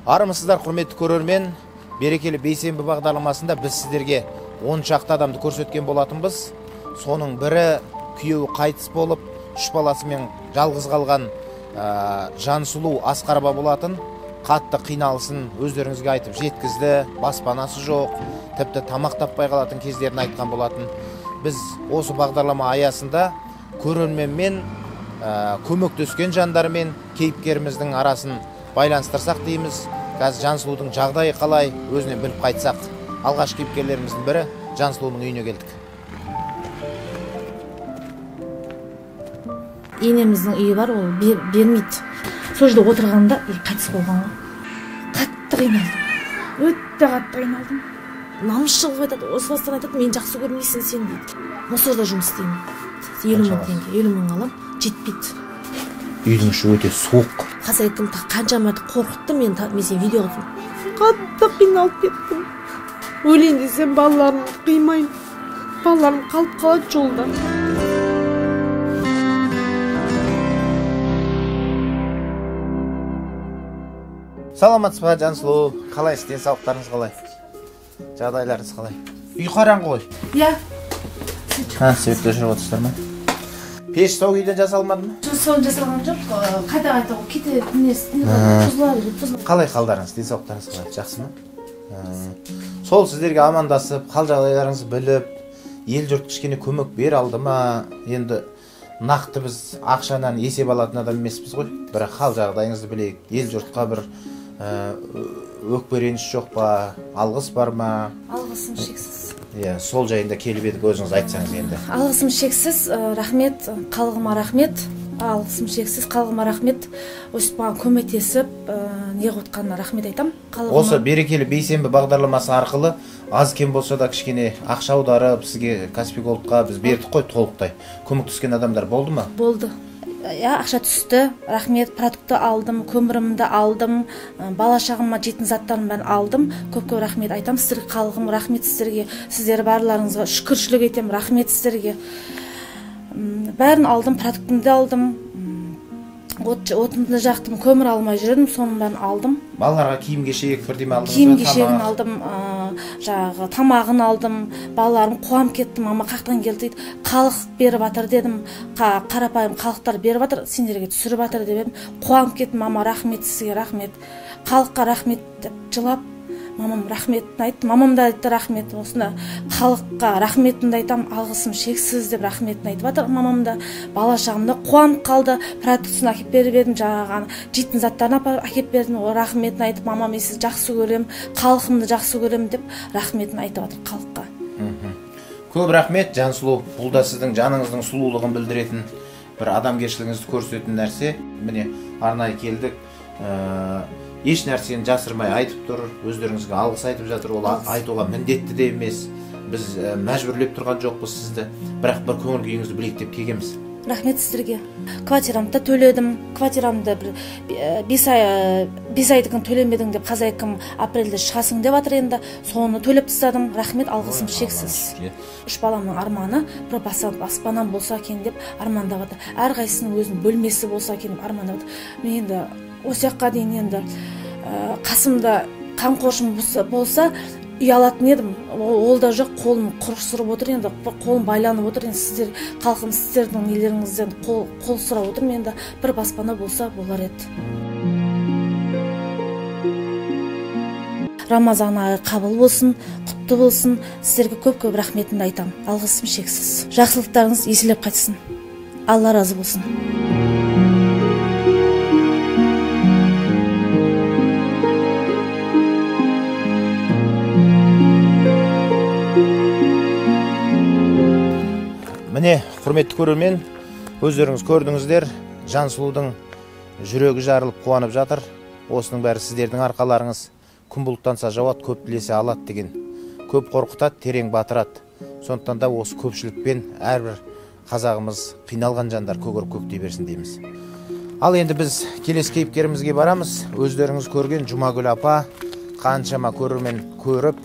Армысыздар, құрметті көрермен. Берекелі бейсенбі бағдарламасында біз сіздерге 10 шақты адамды көрсеткен болатынбыз. Соның бірі күйеуі қайтыс болып, 3 баласымен жалғыз қалған Жансұлу Асқарова болатын. Қатты қиналысын өздеріңізге айтып жеткізді. Баспанасы жоқ, тіпті тамақ таппай қалатын кездерін айтқан болатын. Біз осы бағдарлама аясында көрерменмен, көмектескен жандармен кейіпкеріміздің арасын байланыстырсақ дейміз. Қазір Жансұлудың жағдайы қалай, өзінен біліп қайтсақ. Алғаш кейіпкерлеріміздің бірі Жансұлудың үйіне келдік. Енеміздің үйі бар, ол бермейді. Сол жерде отырғанда қайтыс болған ғой. Қатты қиналдым. Өтті қатты қиналдым. Намысшыл айтады, осыластан айтады, мен жақсы көрмейсің сен дейді. Осы жерде жұмыс істеймін. 50 мың теңге, 50 мың алам, жетпейді. Үйдің іші өте суық. Хозяйкам қаншама қорқытты, мен сен видео қылдым. Қатты қиналып кеттім. Өлейін десем балаларымды қимаймын. Балаларым қалып қалады жолда. Саламатсыз ба, Жансұлу? Қалайсыз, денсаулықтарыңыз қалай? Жағдайларыңыз қалай? Үй қараңғы ғой. Иә. Светті өшіріп отырсыздар ма? Пеш сол күйден жасалмады ма? Сол жасалған жоқ. Қайта кетеді, бұзылады. Қалай қалдарыңыз, денсаулықтарыңыз қалай? Жақсы ма? Сол сіздерге амандасып, қал жағдайларыңызды біліп, ел жұрт кішкене көмек бер алды ма? Енді нақты біз ақшанан есеп алатын адам емеспіз ғой. Бірақ қал жағдайыңызды білейік. Ел жұртқа бір өкпе-реніш жоқ па, алғыс бар ма? Алғысым шексіз. Сол жайында келіп едік, өзіңіз айтсаңыз енді. Алғысым шексіз, рахмет, қалғыма рахмет. Алғысым шексіз, қалғыма рахмет. Осы маған көмектесіп, не қотқанына рахмет айтам. Осы берекелі бейсенбі бағдарламасы арқылы аз кем болса да кішкене ақша аударып, сізге Каспий Голдқа біз бердік қой толықтай. Көмектескен адамдар болды ма? Болды. Ақша түсті, рахмет, продукты алдым, көмірімді алдым, бала шағыма жейтін заттарын бәрін алдым. Көп рахмет айтам сіздерге, қалғым рахмет сіздерге, сіздер барларыңызға шүкіршілік етем, рахмет сіздерге. Бәрін алдым, продуктымды алдым, отынды жақтым, көмір алмай жүрдім, соның бәрін алдым. Балаларға киім-кешек бірдеме алдыңыз ба? Киім-кешегін алдым, тамағын алдым. Балаларым қуанып кетті, мама қақтан келді дейді. Халық беріп жатыр дедім, қарапайым халықтар беріп жатыр, сендерге түсіріп жатыр деп едім. Қуанып кеттім, мама рахмет сізге, рахмет. Халыққа рахмет деп жылап, мамам рахметін айтты, мамам да айтты рахмет. Осында халыққа рахметімді айтам, алғысым шексіз деп рахметін айтып жатыр. Мамам да, бала шағымда қуанып қалды. Продукцияны әкеп беріп едім, жаңағы жейтін заттарын әкеп бердім, рахметін айтып, мамам сізді жақсы көрем, халқымды жақсы көрем деп рахметін айтып жатыр халыққа. Көп рахмет, Жансұлу. Бұл да сіздің жаныңыздың сұлулығын білдіретін, бір адамгершілігіңізді көрсететін нәрсе. Міне арнайы келдік. Еш нәрсені жасырмай айтып тұр, өздеріңізге алғыс айтып жатыр, ол айтуға міндетті де емес. Біз мәжбүрлеп тұрған жоқпыз сізді, бірақ бір көңіл күйіңізді білейік деп келгенбіз. Рахмет сіздерге. Квартирамды төледім, квартирамды 5 айдығын төлемедің деп хозяйкам апрельде шығасың деп жатыр енді, соны төлеп тастадым. Рахмет, алғысым шексіз. 3 баламның арманы бір баспанам болса екен деп армандап жатыр. Әрқайсысының өзінің бөлмесі болса екен деп армандап жатыр. Мен енді осы жаққа дейін енді қасымда қамқоршым болса үй алатын едім. Ол да жоқ, қолым құрық сұрап отыр енді, қолым байланып отыр енді, сіздер халқым сіздердің нелеріңізден қол сұрап отыр. Енді бір баспана болса болар еді. Рамазан айы қабыл болсын, құтты болсын. Сіздерге көп рахметімді айтам. Алғысым шексіз. Жақсылықтарыңыз еселеп қайтсын. Алла разы болсын. Міне, құрметті көрермен, өздеріңіз көрдіңіздер, Жансұлудың жүрегі жарылып қуанып жатыр. Осының бәрі сіздердің арқаларыңыз. Күн бұлттанса жауады, көп тілесе алады деген. Көп қорқытады, терең батырады. Сондықтан да осы көпшілікпен әрбір қазағымыз қиналған жандар көгеріп көктей берсін дейміз. Ал енді біз келесі кейіпкерімізге барамыз. Өздеріңіз көрген Жұмагүл апа қаншама көрермен көріп,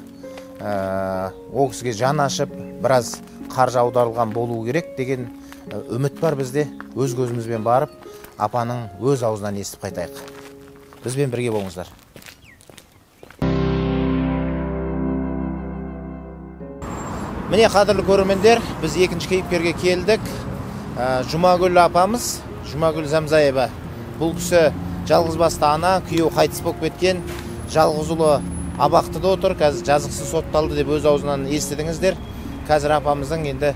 ол кісіге жан ашып, біраз қаржы аударылған болу керек деген үміт бар бізде. Өз көзімізбен барып, апаның өз аузынан естіп қайтайық. Бізбен бірге болыңыздар. Міне қадірлі көрермендер, біз екінші кейіпкерге келдік. Жұмагүл апамыз, Жұмагүл Замзаева. Бұл кісі жалғызбасты ана, күйеуі қайтыс болып кеткен, жалғыз ұлы абақтыда отыр. Қазір жазықсыз сотталды деп өз аузынан естідіңіздер. Қазір апамыздың енді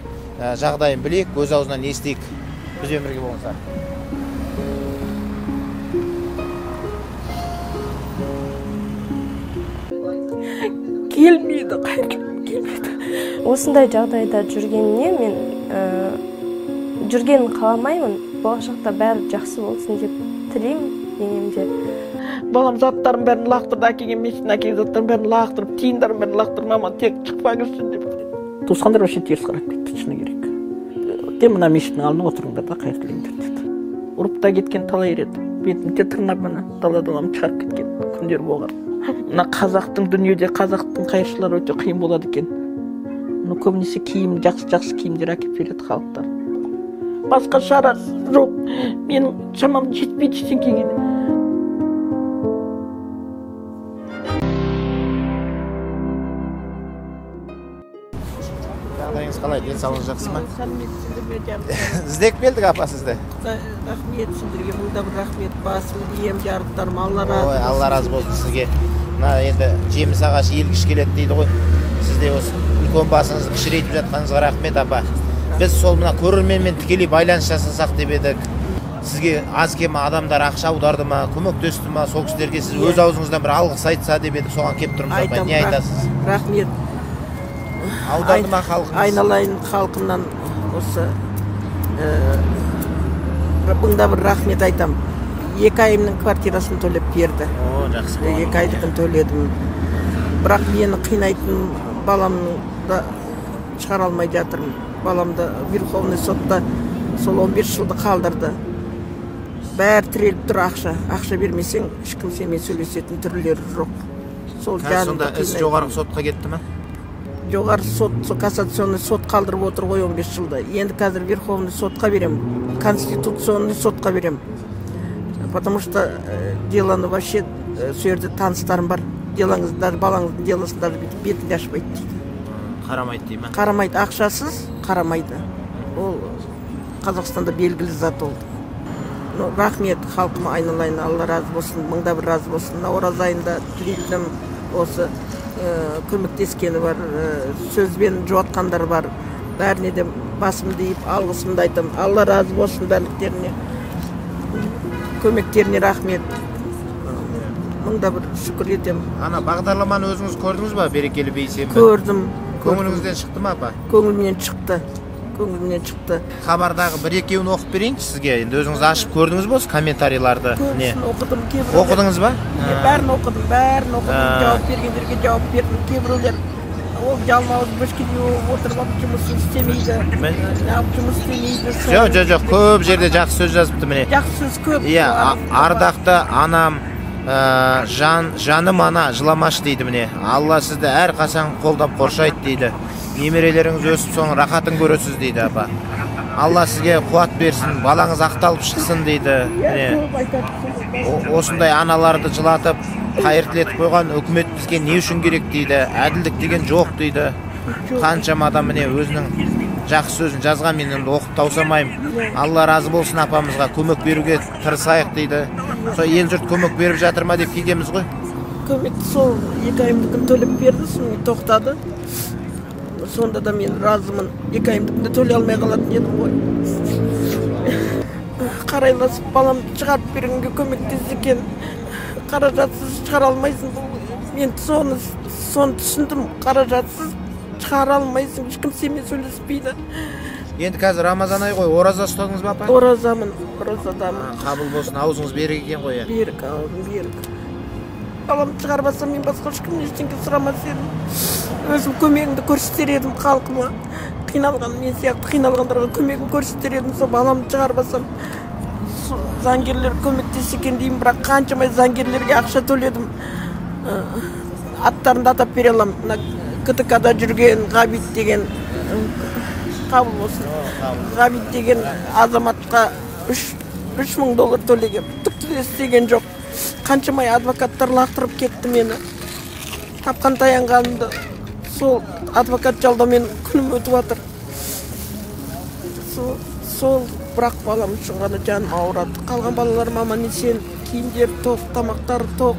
жағдайын білейік, өз аузынан естейік. Бізбен бірге болыңыздар. Келмейді, келмейді. Осындай жағдайда жүргеніне мен жүргенін қаламаймын. Болашақта бәрі жақсы болсын деп тілеймін денемде. Балам заттарын бәрін лақтырды, әкеге мешіттің әкеге заттарын бәрін лақтырып, тиындарын бәрін лақтырып, мама тек шықпаңызшы деп. Туысқандар вообще теріс қарап кетті, шыны керек. Те мына мешіттің алдына отырыңдар да қайыр тілеңдер деді. Ұрып та кеткен талай рет. Бетімде тырнап мына дала-далам шығарып кеткен күндер болған. Мына қазақтың дүниеде қазақтың қайыршылары өте қиын болады екен. Көбінесе киім, жақсы киімдер әкеп береді халықтар. Басқа шарасы жоқ. Менің шамам жетпейді ештеңеге. Жағдайыңыз қалай? Денсаулығыңыз жақсы ма? Сәлеметсіздер. Іздеп келдік апа сізді. Рахмет сіздерге, мыңда бір рахмет. Басым ием, жарықтарым, Алла разы болсын. Алла разы болсын сізге. Мына енді жеміс ағашы елгіш келеді дейді ғой. Сізде осы үлкен басыңызды кішірейтіп жатқаныңызға рахмет апа. Біз сол мына көрерменмен тікелей байланыс жасасақ деп едік. Сізге аз кем адамдар ақша аударды ма, көмектесті ма, сол кісілерге сіз өз аузыңыздан бір алғыс айтса деп едік, соған келіп тұрмыз апа. Не айтасыз? Рахмет. Аударды ма халқыңыз? Айналайын халқымнан осы мыңда бір рахмет айтам. 2 айымның квартирасын төлеп берді. О, жақсы. 2 айдықын төледім. Бірақ мені қинайтын баламды шығара алмай жатырмын. Баламды Верховный сотта сол 15 жылды қалдырды. Бәрі тіреліп тұр ақша. Ақша бермесең, ешкім сенімен сөйлесетін түрлері жоқ. Сол сонда іс жоғарғы сотқа кетті ма? Жоғары сот, кассационный сот қалдырып отыр ғой 15 жылда. Енді қазір Верховный сотқа берем, Конституционный сотқа берем. Потому что деланы вообще сөйерде таныстарым бар. Делаңыз, даже балаңыздың деласын даже бетінде ашпайды дейді. Қарамайды дей ма? Қарамайды, ақшасыз қарамайды. Ол Қазақстанда белгілі зат олды. Рахмет халқыма айналайын, Алла разы болсын, мыңда бір разы болсын. Наурыз айында тілейтінім осы көмектескені бар, сөзбен жуатқандар бар. Бәріне де басымды иіп, алғысымды айтам. Алла разы болсын бәрліктеріне. Көмектеріне рахмет. Мыңда бір шүкір етем. Ана бағдарламаны өзіңіз көрдіңіз ба, берекелі бейсенбі? Көрдім. Көңіліңізден шықты ма апа? Көңілімнен шықты. Көңілімнен шықты. Хабардағы бір-екеуін оқып берейінші сізге. Енді өзіңіз ашып көрдіңіз бе осы комментарийларды? Көбісін оқыдым, кейбіреулер. Оқыдыңыз ба? Бәрін оқыдым. Жауап бергендерге жауап бердім. Кейбіреулер ол жалмауыз бөшкеде отырып алып жұмысын істемейді. Жұмыс істемейді. Жоқ, көп жерде жақсы сөз жазыпты міне. Жақсы сөз көп. Иә, ардақты анам, жаным ана, жыламашы дейді міне. Алла сізді әр қашан қолдап қоршайды дейді. Немерелеріңіз өсіп соның рахатын көресіз дейді апа. Алла сізге қуат берсін, балаңыз ақталып шықсын дейді. Осындай аналарды жылатып, қайыртылетіп қойған үкімет бізге не үшін керек дейді. Әділдік деген жоқ дейді. Қаншама адам міне өзінің жақсы сөзін жазған, мен енді оқып таусамаймын. Алла разы болсын апамызға, көмек беруге тырысайық дейді. Сол ел жұрт көмек беріп жатыр ма деп келгенбіз ғой. Көмекті сол 2 айымдықын төлеп берді, соны тоқтады. Сонда да мен разымын. 2 айымдықын төлей алмай қалатын едім ғой. Қарайласып баламды шығарып бергенге көмектескен. Қаражатсыз шығара алмайсың. Мен соны түсіндім. Қаражатсыз шығара алмайсың. Ешкім сенімен сөйлеспейді. Енді қазір Рамазан ай ғой, ораза ұстадыңыз ба апа? Оразамын, оразадамын. Қабыл болсын, аузыңыз берік екен ғой. Берік, аузым берік. Баламды шығарбасам мен басқа ешкімнен ештеңе сұрамас едім. Өзім көмегімді көрсетер едім халқыма. Қиналған, мен сияқты қиналғандарға көмегім көрсетер едім. Сол баламды шығарбасам заңгерлер көмектесе екен деймін, бірақ қаншама заңгерлерге ақша төледім. Аттарында атап бере аламын. Мына КТК-да жүрген Ғабит деген, қабыл болсын, Ғабит деген азаматқа $3000 төлеген, түкті істеген жоқ. Қаншамай адвокаттар лақтырып кетті мені. Тапқан таянғанымды сол адвокат жалдаумен күнім өтіп жатыр. Сол бірақ балам үшін ғана жаным ауырады. Қалған балаларым аман есен, киімдер тоқ, тамақтары тоқ.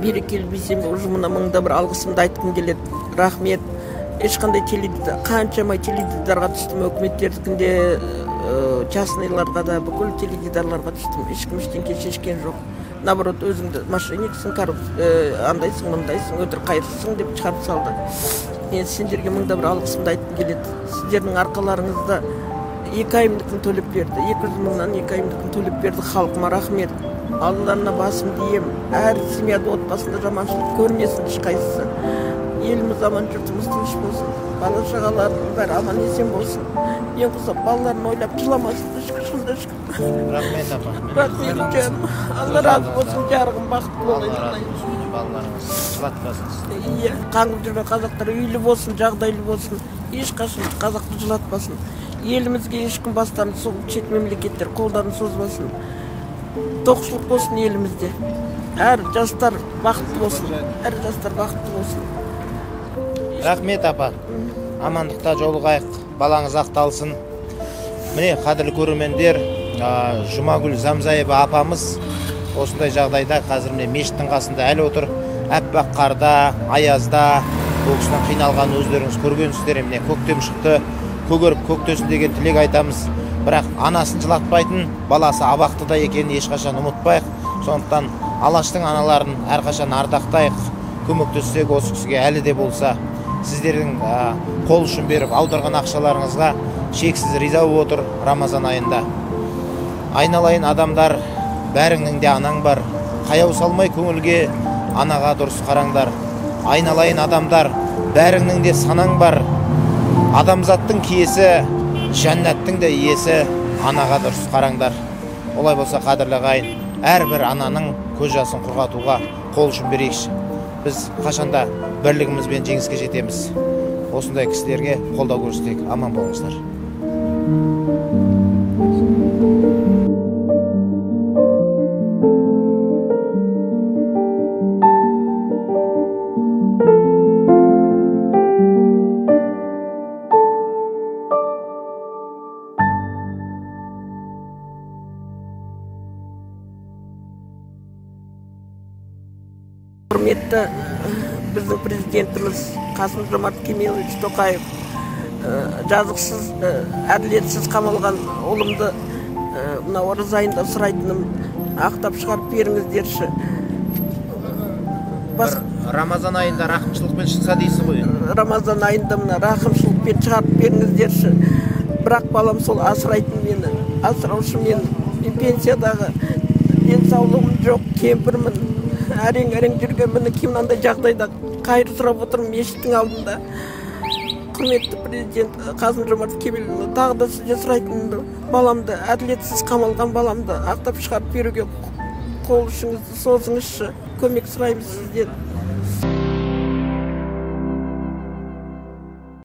Берекелі бейсенбі ұжымына мыңда бір алғысымды айтқым келеді. Рахмет. Ешқандай теледидар, қаншама теледидарға түстім, өкіметтердікінде частныйларға да, бүкіл теледидарларға түстім. Ешкім ештеңке шешкен жоқ. Наоборот, өзіңді мошенниксің, андайсың, мындайсың, өтірік қайырсың деп шығарып салды. Мен сендерге мыңда бір алғысымды айтқым келеді. Сіздердің арқаларыңызда 2 айымдықын төлеп берді. 200 мыңнан 2 айымдықын төлеп берді. Халқыма рахмет. Алларына басым дейім. Әр семьяда отбасында жаманшылық көрмесін ешқайсысы. Еліміз аман, жұртымыз тыныш болсын. Бала шағалардың бәрі аман есен болсын. Ең құсап балаларын ойлап жыламасын. Шүкір. Рахмет апа. Рахмет жаным. Алла разы болсын, жарығым бақытты болайын. Балаларыңыз жылатпасын. Иә, қаңғып жүрген қазақтар үйлі болсын, жағдайлы болсын. Ешқашан қазақты жылатпасын. Елімізге ешкім бастарын соғып, шет мемлекеттер қолдарын созбасын. Тоқшылық болсын елімізде. Әр жастар бақытты болсын. Әр жастар бақытты болсын. Рахмет апа. Амандықта жолығайық. Балаңыз ақталсын. Міне, қадірлі көрермендер, Жұмагүл Замзаева апамыз осындай жағдайда қазір міне мешіттің қасында әлі отыр. Әппақ қарда, аязда, бұл кісінің қиналған өздеріңіз көргенсіздер. Міне көктем шықты, көгеріп көктесін деген тілек айтамыз. Бірақ анасын жылатпайтын, баласы абақтыда екенін ешқашан ұмытпайық. Сондықтан Алаштың аналарын әрқашан ардақтайық. Көмектессек осы кісіге әлі де болса сіздердің қол ұшын беріп аударған ақшаларыңызға шексіз риза болып отыр Рамазан айында. Айналайын адамдар, бәріңнің де анаң бар. Қаяу салмай көңілге анаға дұрыс қараңдар. Айналайын адамдар, бәріңнің де санаң бар. Адамзаттың киесі, жәннаттың да иесі, анаға дұрыс қараңдар. Олай болса қадірлі ағайын, әрбір ананың көз жасын құрғатуға қол ұшын берейікші. Біз қашанда бірлігімізбен жеңіске жетеміз. Осындай кісілерге қолдау көрсетейік. Аман болыңыздар. Құрметті біздің президентіміз Қасым-Жомарт Кемелович Тоқаев жазықсыз, әділетсіз қамалған ұлымды мына ораза айында сұрайтыным, ақтап шығарып беріңіздерші. Рамазан айында рақымшылықпен шықса дейсіз ғой? Рамазан айында мына рақымшылықпен шығарып беріңіздерші. Бірақ балам сол асырайтын мені, асыраушы мен пенсиядағы денсаулығым жоқ, кемпірмін. Әрең жүрген мені кімнандай жағдайда қайыр сұрап отырмын мешіттің алдында. Құрметті президент Қасым-Жомарт Кемелұлы, тағы да сізде сұрайтынымды, баламды, әділетсіз қамалған баламды ақтап шығарып беруге қол ұшыңызды созыңызшы. Көмек сұраймыз сізден.